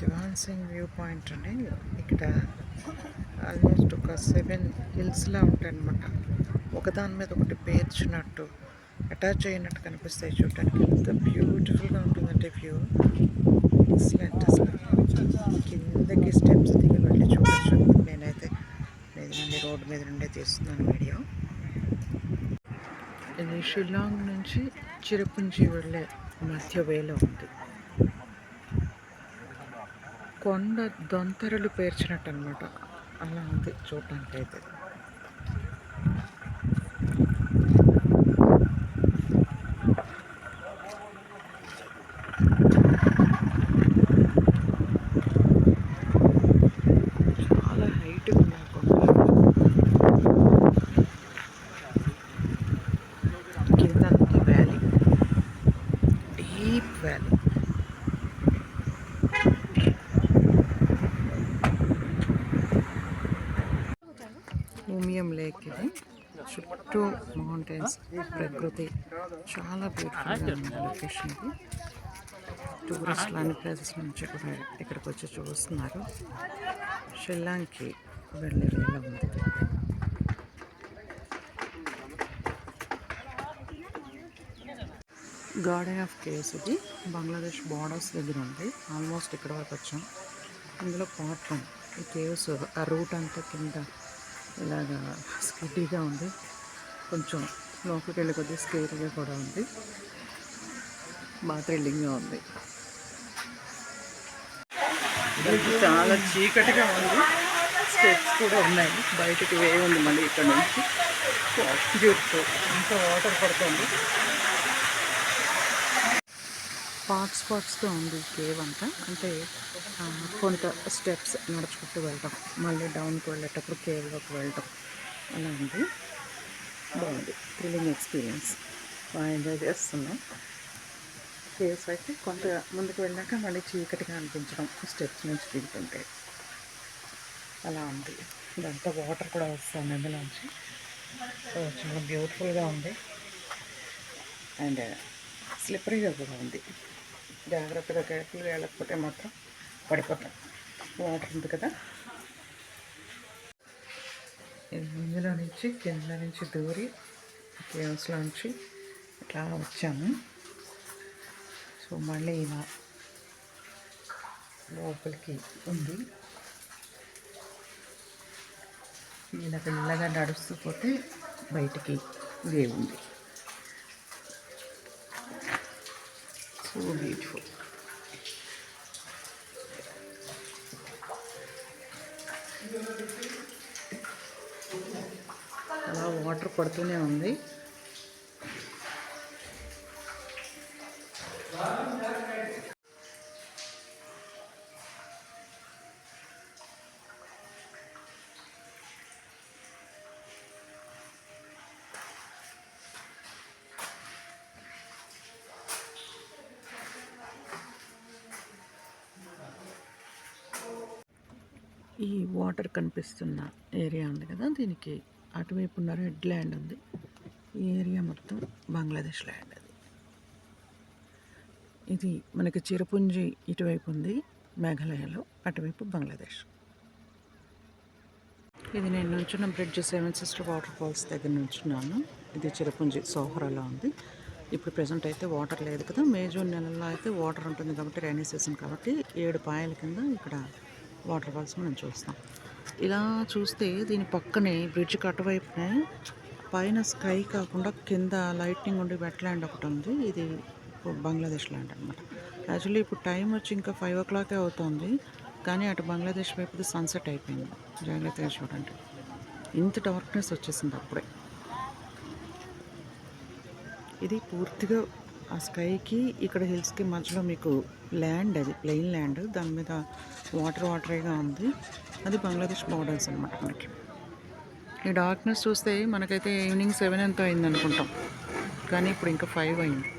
దివాన్ Singh view point అండి. ఇక్కడ almost ఒక 7 హిల్స్లా ఉంటాయి అన్నమాట. ఒకదాని మీద ఒకటి పేర్చినట్టు అటాచ్ అయినట్టు కనిపిస్తాయి. చూడటానికి ఎంత బ్యూటిఫుల్గా ఉంటుందంటే వ్యూ ఎక్సలెంట్. అసలు కిందకి స్టెప్స్ దిగి వెళ్ళి చూడొచ్చు. నేనైతే మళ్ళీ రోడ్డు మీద నుండే తీస్తున్నాను వీడియో. ఇది షిల్లాంగ్ నుంచి చిరపుంజి వెళ్ళే మధ్య వేలో ఉంది. కొండ దొంతరలు పేర్చినట్టు అనమాట. అలా ఉంది చూడటానికి అయితే. చాలా హైట్ ఉంది ఆ కొండ. కిందంతా valley, deep valley. Umiam lake ఇది. చుట్టూ మౌంటైన్స్, ప్రకృతి చాలా బ్యూటిఫుల్గా ఉంది లొకేషన్ ఇది. టూరిస్టులు అన్ని ప్లేసెస్ నుంచి కూడా ఇక్కడికి వచ్చి చూస్తున్నారు. షిల్లాంగ్కి వెళ్ళే వేళ ఉంది. గార్డెన్ ఆఫ్ కేవ్స్ ఇది. బంగ్లాదేశ్ బార్డర్స్ దగ్గర ఉంది. ఆల్మోస్ట్ ఇక్కడ వరకు వచ్చాం. ఇందులో పార్ట్ 1 ఈ కేవ్స్. ఆ రూట్ అంతా కింద ఇలాగా స్కిడ్డీగా ఉంది. కొంచెం లోపలికి వెళ్ళి కొద్దిగా స్కేరీగా కూడా ఉంది. బాగా థ్రిల్లింగ్గా ఉంది. చాలా చీకటిగా ఉంది. స్టెప్స్ కూడా ఉన్నాయి. బయటకి వే ఉంది మళ్ళీ ఇక్కడ నుంచి. బ్యూటిఫుల్. ఇంకా వాటర్ పడుతుంది. స్పాట్స్గా ఉంది కేవ్ అంతా. అంటే కొంత స్టెప్స్ నడుచుకుంటూ వెళ్ళటం, మళ్ళీ డౌన్కి వెళ్ళేటప్పుడు కేవ్లోకి వెళ్ళటం అలా ఉంది. బాగుంది. Thrilling experience. బాగా ఎంజాయ్ చేస్తున్నాం. కేవ్స్ అయితే కొంత ముందుకు వెళ్ళాక మళ్ళీ చీకటిగా అనిపించడం స్టెప్స్ నుంచి దిగుతుంటే అలా ఉంది. ఇదంతా వాటర్ కూడా వస్తుంది అందులోంచి. సో చాలా బ్యూటిఫుల్గా ఉంది. అండ్ స్లిప్పరీగా కూడా ఉంది. జాగ్రత్తగా కేర్ఫుల్గా వెళ్ళకపోతే మాత్రం పడిపోతాం. వాటర్ ఉంది కదా. ఇందులో నుంచి కింద నుంచి దూరి కేవ్స్లోంచి ఇట్లా వచ్చాము. సో మళ్ళీ ఇలా లోపలికి ఉంది. ఇలా పిల్లగా నడుస్తూ పోతే బయటికి వే ఉంది. So beautiful. అలా వాటర్ పడుతూనే ఉంది. ఈ వాటర్ కనిపిస్తున్న ఏరియా ఉంది కదా, దీనికి అటువైపు ఉన్న రెడ్ ల్యాండ్ ఉంది. ఈ ఏరియా మొత్తం బంగ్లాదేశ్ ల్యాండ్. అది ఇది మనకి చిరపుంజి ఇటువైపు ఉంది మేఘాలయలో, అటువైపు బంగ్లాదేశ్. ఇది నేను నుంచున్న బ్రిడ్జ్ 7 సిస్టర్ వాటర్ ఫాల్స్ దగ్గర నుంచున్నాను. ఇది చిరపుంజి సోహరాలో ఉంది. ఇప్పుడు ప్రజెంట్ అయితే వాటర్ లేదు కదా. మే జూన్ నెలల్లో అయితే వాటర్ ఉంటుంది కాబట్టి, రైనీ సీజన్ కాబట్టి 7 పాయల కింద ఇక్కడ వాటర్ ఫాల్స్ మనం చూస్తాం. ఇలా చూస్తే దీని పక్కనే బ్రిడ్జ్కి అటువైపునే పైన స్కై కాకుండా కింద లైటింగ్ ఉండి వెట్ ల్యాండ్ ఒకటి ఉంది. ఇది బంగ్లాదేశ్ ల్యాండ్ అనమాట. యాక్చువల్లీ ఇప్పుడు టైం వచ్చి ఇంకా 5 o'clock అవుతుంది, కానీ అటు బంగ్లాదేశ్ వైపు సన్సెట్ అయిపోయింది. జాగ్రత్తగా చూడండి, ఇంత డార్క్నెస్ వచ్చేసింది అప్పుడే. ఇది పూర్తిగా ఆ స్కైకి ఇక్కడ హిల్స్కి మధ్యలో మీకు ల్యాండ్, అది ప్లెయిన్ ల్యాండ్, దాని మీద వాటరీగా ఉంది. అది బంగ్లాదేశ్ బార్డర్స్ అనమాట. మనకి ఈ డార్క్నెస్ చూస్తే మనకైతే ఈవినింగ్ 7 ఎంతో అయింది అనుకుంటాం, కానీ ఇప్పుడు ఇంకా 5 అయింది.